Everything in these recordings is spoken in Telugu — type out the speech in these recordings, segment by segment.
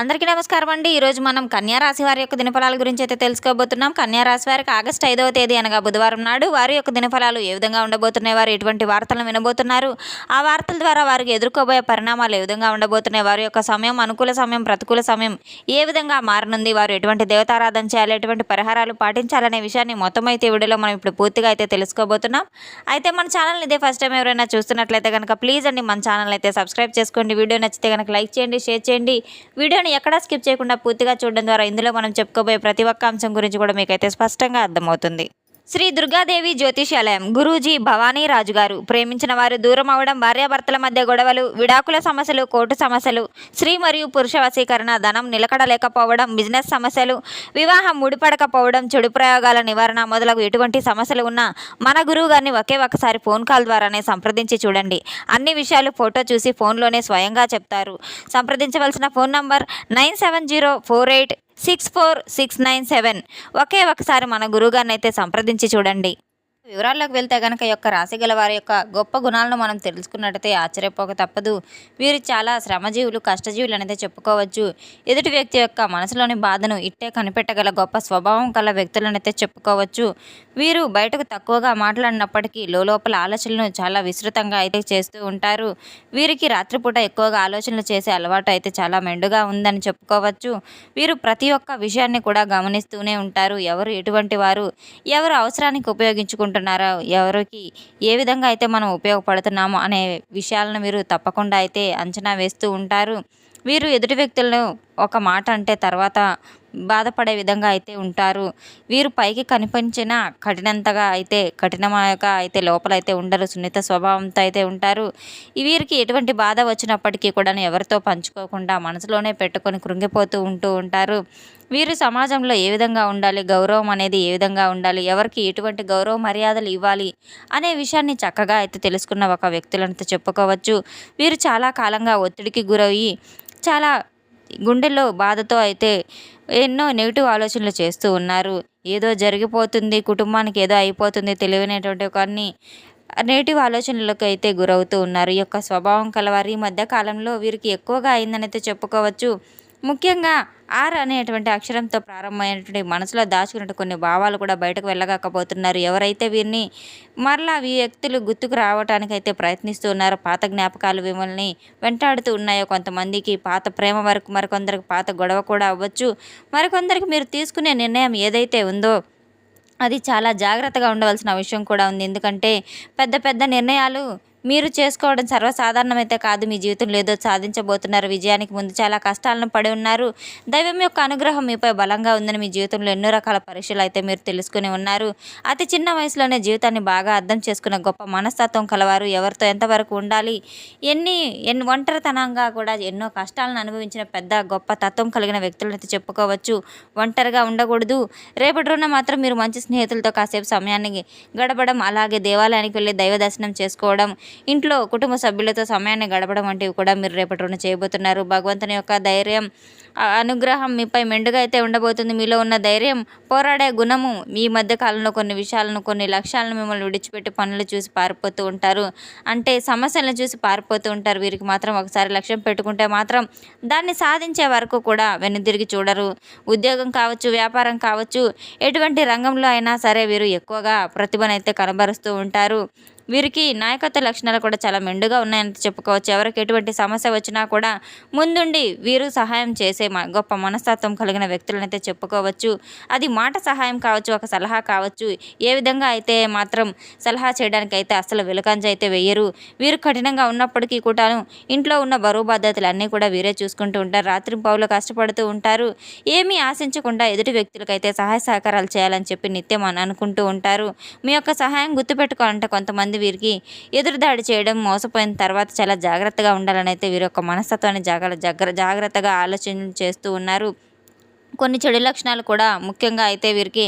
అందరికీ నమస్కారం అండి. ఈరోజు మనం కన్యా రాశి వారి యొక్క దినఫలాల గురించి అయితే తెలుసుకోబోతున్నాం. కన్యా రాశి వారికి ఆగస్టు 5వ తేదీ అనగా బుధవారం నాడు వారి యొక్క దినఫలాలు ఏ విధంగా ఉండబోతున్నాయి, వారు ఎటువంటి వార్తలను వినబోతున్నారు, ఆ వార్తల ద్వారా వారికి ఎదుర్కోబోయే పరిణామాలు ఏ విధంగా ఉండబోతున్నాయి, వారి యొక్క సమయం అనుకూల సమయం ప్రతికూల సమయం ఏ విధంగా మారనుంది, వారు ఎటువంటి దేవతారాధన చేయాలి, ఎటువంటి పరిహారాలు పాటించాలనే విషయాన్ని మొత్తం అయితే వీడియోలో మనం ఇప్పుడు పూర్తిగా అయితే తెలుసుకోబోతున్నాం. అయితే మన ఛానల్ ఇదే ఫస్ట్ టైం ఎవరైనా చూస్తున్నట్లయితే కనుక ప్లీజ్ అండి మన ఛానల్ అయితే సబ్స్క్రైబ్ చేసుకోండి. వీడియో నచ్చితే కనుక లైక్ చేయండి, షేర్ చేయండి. వీడియోని ఎక్కడా స్కిప్ చేయకుండా పూర్తిగా చూడడం ద్వారా ఇందులో మనం చెప్పుకోబోయే ప్రతి ఒక్క అంశం గురించి కూడా మీకైతే స్పష్టంగా అర్థమవుతుంది. శ్రీ దుర్గాదేవి జ్యోతిషాలయం గురూజీ భవానీ రాజు గారు. ప్రేమించిన వారు దూరం అవడం, భార్యాభర్తల మధ్య గొడవలు, విడాకుల సమస్యలు, కోర్టు సమస్యలు, స్త్రీ మరియు పురుష వశీకరణ, ధనం నిలకడ లేకపోవడం, బిజినెస్ సమస్యలు, వివాహం ముడిపడకపోవడం, చెడు ప్రయోగాల నివారణ మొదలగు ఎటువంటి సమస్యలు ఉన్నా మన గురువు గారిని ఒకే ఒకసారి ఫోన్ కాల్ ద్వారానే సంప్రదించి చూడండి. అన్ని విషయాలు ఫోటో చూసి ఫోన్లోనే స్వయంగా చెప్తారు. సంప్రదించవలసిన ఫోన్ నంబర్ 9704864697. ఒకే ఒకసారి మన గురువుగారిని అయితే సంప్రదించి చూడండి. వివరాల్లోకి వెళ్తే కనుక యొక్క రాశి గల వారి యొక్క గొప్ప గుణాలను మనం తెలుసుకున్నట్టయితే ఆశ్చర్యపోక తప్పదు. వీరు చాలా శ్రమజీవులు, కష్టజీవులు అనేది చెప్పుకోవచ్చు. ఎదుటి వ్యక్తి యొక్క మనసులోని బాధను ఇట్టే కనిపెట్టగల గొప్ప స్వభావం గల వ్యక్తులనైతే చెప్పుకోవచ్చు. వీరు బయటకు తక్కువగా మాట్లాడినప్పటికీ లోపల ఆలోచనలను చాలా విస్తృతంగా అయితే చేస్తూ ఉంటారు. వీరికి రాత్రిపూట ఎక్కువగా ఆలోచనలు చేసే అలవాటు అయితే చాలా మెండుగా ఉందని చెప్పుకోవచ్చు. వీరు ప్రతి ఒక్క విషయాన్ని కూడా గమనిస్తూనే ఉంటారు. ఎవరు ఎటువంటి వారు, ఎవరు అవసరానికి ఉపయోగించుకుంటారు, ఎవరికి ఏ విధంగా అయితే మనం ఉపయోగపడుతున్నామో అనే విషయాలను వీరు తప్పకుండా అయితే అంచనా వేస్తూ ఉంటారు. వీరు ఎదుటి వ్యక్తులను ఒక మాట అంటే తర్వాత బాధపడే విధంగా అయితే ఉంటారు. వీరు పైకి కనిపించిన కఠినంగా అయితే లోపలైతే ఉండరు. సున్నిత స్వభావంతో అయితే ఉంటారు. వీరికి ఎటువంటి బాధ వచ్చినప్పటికీ కూడా ఎవరితో పంచుకోకుండా మనసులోనే పెట్టుకొని కృంగిపోతూ ఉంటారు. వీరు సమాజంలో ఏ విధంగా ఉండాలి, గౌరవం అనేది ఏ విధంగా ఉండాలి, ఎవరికి ఎటువంటి గౌరవ మర్యాదలు ఇవ్వాలి అనే విషయాన్ని చక్కగా అయితే తెలుసుకున్న ఒక వ్యక్తులంతా చెప్పుకోవచ్చు. వీరు చాలా కాలంగా ఒత్తిడికి గురయ్యి చాలా గుండెల్లో బాధతో అయితే ఎన్నో నెగిటివ్ ఆలోచనలు చేస్తూ ఉన్నారు. ఏదో జరిగిపోతుంది, కుటుంబానికి ఏదో అయిపోతుంది తెలియనటువంటి కొన్ని నెగిటివ్ ఆలోచనలకు అయితే గురవుతూ ఉన్నారు. ఈ యొక్క స్వభావం కలవారు ఈ మధ్య కాలంలో వీరికి ఎక్కువగా అయిందని అయితే చెప్పుకోవచ్చు. ముఖ్యంగా ఆర్ అనేటువంటి అక్షరంతో ప్రారంభమైనటువంటి మనసులో దాచుకున్నట్టు కొన్ని భావాలు కూడా బయటకు వెళ్ళకపోతున్నారు. ఎవరైతే వీరిని మరలా ఈ వ్యక్తులు గుర్తుకు రావడానికి అయితే ప్రయత్నిస్తూ ఉన్నారో, పాత జ్ఞాపకాలు మిమ్మల్ని వెంటాడుతూ ఉన్నాయో, కొంతమందికి పాత ప్రేమ వరకు, మరికొందరికి పాత గొడవ కూడా అవ్వచ్చు, మరికొందరికి మీరు తీసుకునే నిర్ణయం ఏదైతే ఉందో అది చాలా జాగ్రత్తగా ఉండవలసిన విషయం కూడా ఉంది. ఎందుకంటే పెద్ద పెద్ద నిర్ణయాలు మీరు చేసుకోవడం సర్వసాధారణమైతే కాదు. మీ జీవితంలో ఏదో సాధించబోతున్నారు. విజయానికి ముందు చాలా కష్టాలను పడి ఉన్నారు. దైవం యొక్క అనుగ్రహం మీపై బలంగా ఉందని మీ జీవితంలో ఎన్నో రకాల పరీక్షలు అయితే మీరు తెలుసుకుని ఉన్నారు. అతి చిన్న వయసులోనే జీవితాన్ని బాగా అర్థం చేసుకున్న గొప్ప మనస్తత్వం కలవారు. ఎవరితో ఎంతవరకు ఉండాలి, ఎన్ని ఒంటరితనంగా కూడా ఎన్నో కష్టాలను అనుభవించిన పెద్ద గొప్ప తత్వం కలిగిన వ్యక్తులను అయితే చెప్పుకోవచ్చు. ఒంటరిగా ఉండకూడదు. రేపటి రోజున మాత్రం మీరు మంచి స్నేహితులతో కాసేపు సమయాన్ని గడపడం, అలాగే దేవాలయానికి వెళ్ళి దైవ దర్శనం చేసుకోవడం, ఇంట్లో కుటుంబ సభ్యులతో సమయాన్ని గడపడం వంటివి కూడా మీరు రేపటి రోజున చేయబోతున్నారు. భగవంతుని యొక్క ధైర్యం, అనుగ్రహం మీపై మెండుగా అయితే ఉండబోతుంది. మీలో ఉన్న ధైర్యం, పోరాడే గుణము ఈ మధ్య కాలంలో కొన్ని విషయాలను, కొన్ని లక్ష్యాలను మిమ్మల్ని విడిచిపెట్టి పనులు చూసి పారిపోతూ ఉంటారు. అంటే సమస్యలను చూసి పారిపోతూ ఉంటారు. వీరికి మాత్రం ఒకసారి లక్ష్యం పెట్టుకుంటే మాత్రం దాన్ని సాధించే వరకు కూడా వెనుదిరిగి చూడరు. ఉద్యోగం కావచ్చు, వ్యాపారం కావచ్చు, ఎటువంటి రంగంలో అయినా సరే వీరు ఎక్కువగా ప్రతిభనైతే కనబరుస్తూ ఉంటారు. వీరికి నాయకత్వ లక్షణాలు కూడా చాలా మెండుగా ఉన్నాయని చెప్పుకోవచ్చు. ఎవరికి ఎటువంటి సమస్య వచ్చినా కూడా ముందుండి వీరు సహాయం చేసే గొప్ప మనస్తత్వం కలిగిన వ్యక్తులనైతే చెప్పుకోవచ్చు. అది మాట సహాయం కావచ్చు, ఒక సలహా కావచ్చు. ఏ విధంగా అయితే మాత్రం సలహా చేయడానికి అయితే అసలు వెలుకంజ అయితే వెయ్యరు. వీరు కఠినంగా ఉన్నప్పటికీ కూడాను ఇంట్లో ఉన్న బరువు బాధ్యతలు అన్నీ కూడా వీరే చూసుకుంటూ ఉంటారు. రాత్రి పౌలు కష్టపడుతూ ఉంటారు. ఏమీ ఆశించకుండా ఎదుటి వ్యక్తులకైతే సహాయ సహకారాలు చేయాలని చెప్పి నిత్యం అనుకుంటూ ఉంటారు. మీ యొక్క సహాయం గుర్తుపెట్టుకోవాలంటే కొంతమంది వీరికి ఎదురుదాడి చేయడం, మోసపోయిన తర్వాత చాలా జాగ్రత్తగా ఉండాలని అయితే వీరి యొక్క మనస్తత్వాన్ని జాగ్రత్తగా ఆలోచన చేస్తూ ఉన్నారు. కొన్ని చెడు లక్షణాలు కూడా ముఖ్యంగా అయితే వీరికి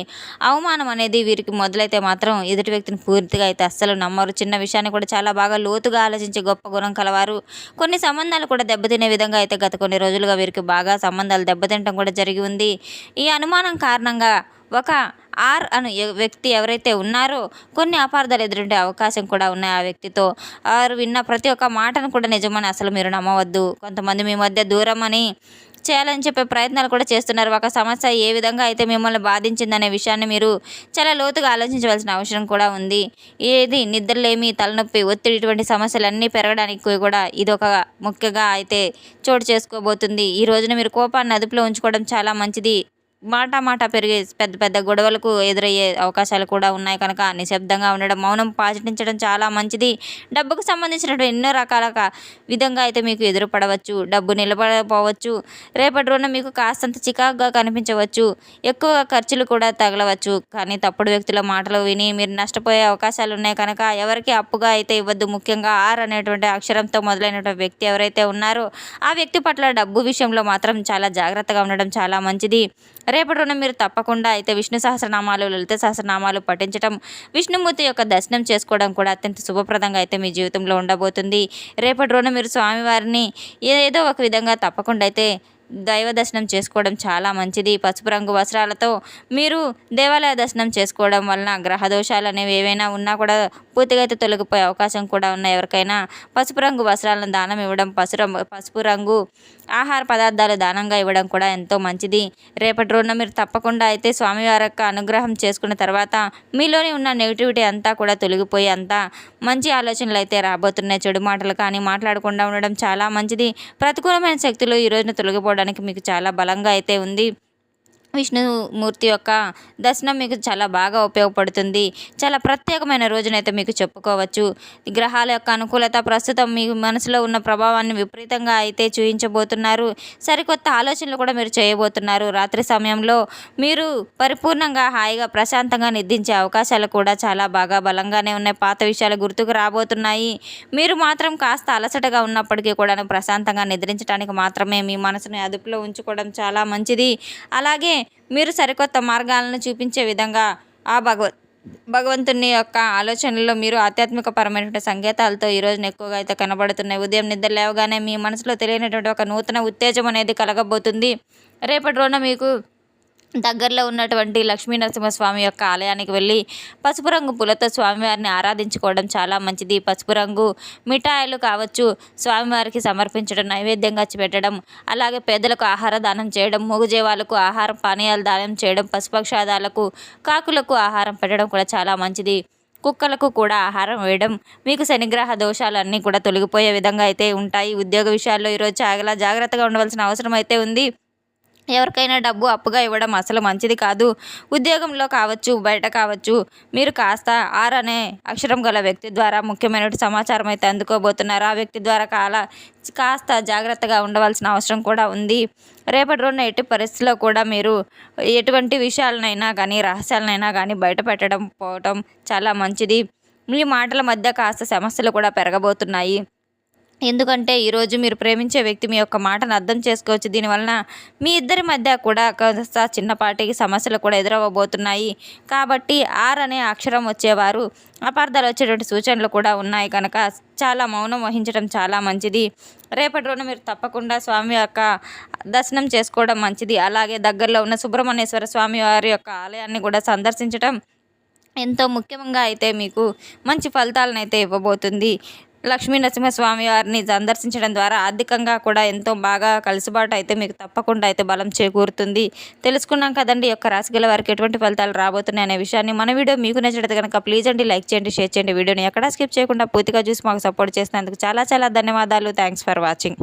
అవమానం అనేది వీరికి మొదలైతే మాత్రం ఎదుటి వ్యక్తిని పూర్తిగా అయితే అస్సలు నమ్మరు. చిన్న విషయాన్ని కూడా చాలా బాగా లోతుగా ఆలోచించే గొప్ప గుణం కలవారు. కొన్ని సంబంధాలు కూడా దెబ్బతినే విధంగా అయితే గత కొన్ని రోజులుగా వీరికి బాగా సంబంధాలు దెబ్బతినటం కూడా జరిగి ఉంది. ఈ అనుమానం కారణంగా ఒక ఆర్ అను వ్యక్తి ఎవరైతే ఉన్నారో కొన్ని అపార్థాలు ఎదురుండే అవకాశం కూడా ఉన్నాయి. ఆ వ్యక్తితో ఆరు విన్న ప్రతి ఒక్క మాటను కూడా నిజమని అసలు మీరు నమ్మవద్దు. కొంతమంది మీ మధ్య దూరం అని చేయాలని చెప్పే ప్రయత్నాలు కూడా చేస్తున్నారు. ఒక సమస్య ఏ విధంగా అయితే మిమ్మల్ని బాధించిందనే విషయాన్ని మీరు చాలా లోతుగా ఆలోచించవలసిన అవసరం కూడా ఉంది. ఏది నిద్రలేమి, తలనొప్పి, ఒత్తిడి ఇటువంటి సమస్యలన్నీ పెరగడానికి కూడా ఇదొక ముఖ్యంగా అయితే చోటు చేసుకోబోతుంది. ఈ రోజున మీరు కోపాన్ని అదుపులో ఉంచుకోవడం చాలా మంచిది. మాట పెరిగే పెద్ద పెద్ద గొడవలకు ఎదురయ్యే అవకాశాలు కూడా ఉన్నాయి కనుక నిశ్శబ్దంగా ఉండడం, మౌనం పాటించడం చాలా మంచిది. డబ్బుకు సంబంధించినటువంటి ఎన్నో రకాల విధంగా అయితే మీకు ఎదురుపడవచ్చు. డబ్బు నిలబడకపోవచ్చు. రేపటి రోజున మీకు కాస్తంత చికాకుగా కనిపించవచ్చు. ఎక్కువగా ఖర్చులు కూడా తగలవచ్చు. కానీ తప్పుడు వ్యక్తుల మాటలు విని మీరు నష్టపోయే అవకాశాలు ఉన్నాయి కనుక ఎవరికి అప్పుగా అయితే ఇవ్వద్దు. ముఖ్యంగా ఆర్ అనేటువంటి అక్షరంతో మొదలైనటువంటి వ్యక్తి ఎవరైతే ఉన్నారో ఆ వ్యక్తి పట్ల డబ్బు విషయంలో మాత్రం చాలా జాగ్రత్తగా ఉండడం చాలా మంచిది. రేపటి రోజున మీరు తప్పకుండా అయితే విష్ణు సహస్రనామాలు, లలిత సహస్రనామాలు పఠించడం, విష్ణుమూర్తి యొక్క దర్శనం చేసుకోవడం కూడా అత్యంత శుభప్రదంగా అయితే మీ జీవితంలో ఉండబోతుంది. రేపటి రోజున మీరు స్వామివారిని ఏదో ఒక విధంగా తప్పకుండా అయితే దైవ దర్శనం చేసుకోవడం చాలా మంచిది. పసుపు రంగు వస్త్రాలతో మీరు దేవాలయ దర్శనం చేసుకోవడం వలన గ్రహ దోషాలు అనేవి ఏవైనా ఉన్నా కూడా పూర్తిగా అయితే తొలగిపోయే అవకాశం కూడా ఉన్నాయి. ఎవరికైనా పసుపు రంగు వస్త్రాలను దానం ఇవ్వడం, పసుపు రంగు ఆహార పదార్థాలు దానంగా ఇవ్వడం కూడా ఎంతో మంచిది. రేపటి రోజున మీరు తప్పకుండా అయితే స్వామివారి యొక్క అనుగ్రహం చేసుకున్న తర్వాత మీలోని ఉన్న నెగిటివిటీ అంతా కూడా తొలగిపోయి అంతా మంచి ఆలోచనలు అయితే రాబోతున్నాయి. చెడు మాటలు కానీ మాట్లాడకుండా ఉండడం చాలా మంచిది. ప్రతికూలమైన శక్తులు ఈ రోజున తొలగిపోవడానికి మీకు చాలా బలంగా అయితే ఉంది. విష్ణుమూర్తి యొక్క దర్శనం మీకు చాలా బాగా ఉపయోగపడుతుంది. చాలా ప్రత్యేకమైన రోజునైతే మీకు చెప్పుకోవచ్చు. గ్రహాల యొక్క అనుకూలత ప్రస్తుతం మీ మనసులో ఉన్న ప్రభావాన్ని విపరీతంగా అయితే చూపించబోతున్నారు. సరికొత్త ఆలోచనలు కూడా మీరు చేయబోతున్నారు. రాత్రి సమయంలో మీరు పరిపూర్ణంగా హాయిగా ప్రశాంతంగా నిద్రించే అవకాశాలు కూడా చాలా బాగా బలంగానే ఉన్నాయి. పాత విషయాలు గుర్తుకు రాబోతున్నాయి. మీరు మాత్రం కాస్త అలసటగా ఉన్నప్పటికీ కూడా ప్రశాంతంగా నిద్రించడానికి మాత్రమే మీ మనసుని అదుపులో ఉంచుకోవడం చాలా మంచిది. అలాగే మీరు సరికొత్త మార్గాలను చూపించే విధంగా ఆ భగవంతుని యొక్క ఆలోచనల్లో మీరు ఆధ్యాత్మిక పరమైనటువంటి సంకేతాలతో ఈరోజు ఎక్కువగా అయితే కనబడుతున్నాయి. ఉదయం నిద్ర లేవగానే మీ మనసులో తెలియనటువంటి ఒక నూతన ఉత్తేజం అనేది కలగబోతుంది. రేపటి రోజున మీకు దగ్గరలో ఉన్నటువంటి లక్ష్మీ నరసింహస్వామి యొక్క ఆలయానికి వెళ్ళి పసుపు రంగు పూలతో స్వామివారిని ఆరాధించుకోవడం చాలా మంచిది. పసుపు రంగు మిఠాయిలు కావచ్చు స్వామివారికి సమర్పించడం, నైవేద్యంగా పెట్టడం, అలాగే పేదలకు ఆహార దానం చేయడం, మూగజీవాలకు ఆహార పానీయాలు దానం చేయడం, పశుపక్షాదాలకు కాకులకు ఆహారం పెట్టడం కూడా చాలా మంచిది. కుక్కలకు కూడా ఆహారం వేయడం మీకు శనిగ్రహ దోషాలన్నీ కూడా తొలగిపోయే విధంగా అయితే ఉంటాయి. ఉద్యోగ విషయాల్లో ఈరోజు చాలా జాగ్రత్తగా ఉండవలసిన అవసరం అయితే ఉంది. ఎవరికైనా డబ్బు అప్పుగా ఇవ్వడం అసలు మంచిది కాదు. ఉద్యోగంలో కావచ్చు, బయట కావచ్చు, మీరు కాస్త ఆర్ అనే అక్షరం గల వ్యక్తి ద్వారా ముఖ్యమైన సమాచారం అయితే అందుకోబోతున్నారు. ఆ వ్యక్తి ద్వారా కాస్త జాగ్రత్తగా ఉండవలసిన అవసరం కూడా ఉంది. రేపటి రోజున ఎట్టి పరిస్థితుల్లో కూడా మీరు ఎటువంటి విషయాలనైనా కానీ రహస్యాలనైనా కానీ బయట పెట్టడం పోవటం చాలా మంచిది. మీ మాటల మధ్య కాస్త సమస్యలు కూడా పెరగబోతున్నాయి. ఎందుకంటే ఈరోజు మీరు ప్రేమించే వ్యక్తి మీ యొక్క మాటను అర్థం చేసుకోవచ్చు. దీనివలన మీ ఇద్దరి మధ్య కూడా కాస్త చిన్నపాటి సమస్యలు కూడా ఎదురవ్వబోతున్నాయి. కాబట్టి ఆర్ అనే అక్షరం వచ్చేవారు అపార్థాలు వచ్చేటువంటి సూచనలు కూడా ఉన్నాయి కనుక చాలా మౌనం వహించడం చాలా మంచిది. రేపటి రోజున మీరు తప్పకుండా స్వామి యొక్క దర్శనం చేసుకోవడం మంచిది. అలాగే దగ్గరలో ఉన్న సుబ్రహ్మణ్యేశ్వర స్వామి వారి యొక్క ఆలయాన్ని కూడా సందర్శించడం ఎంతో ముఖ్యంగా అయితే మీకు మంచి ఫలితాలను అయితే ఇవ్వబోతుంది. లక్ష్మీ నరసింహస్వామి వారిని సందర్శించడం ద్వారా ఆర్థికంగా కూడా ఎంతో బాగా కలిసిబాటు అయితే మీకు తప్పకుండా అయితే బలం చేకూరుతుంది. తెలుసుకున్నాం కదండి యొక్క రాశి గల వారికి ఎటువంటి ఫలితాలు రాబోతున్నాయి అనే విషయాన్ని. మన వీడియో మీకు నచ్చినట్లయితే కనుక ప్లీజ్ అండి లైక్ చేయండి, షేర్ చేయండి. వీడియోని ఎక్కడా స్కిప్ చేయకుండా పూర్తిగా చూసి మాకు సపోర్ట్ చేసినందుకు చాలా ధన్యవాదాలు. Thanks for watching.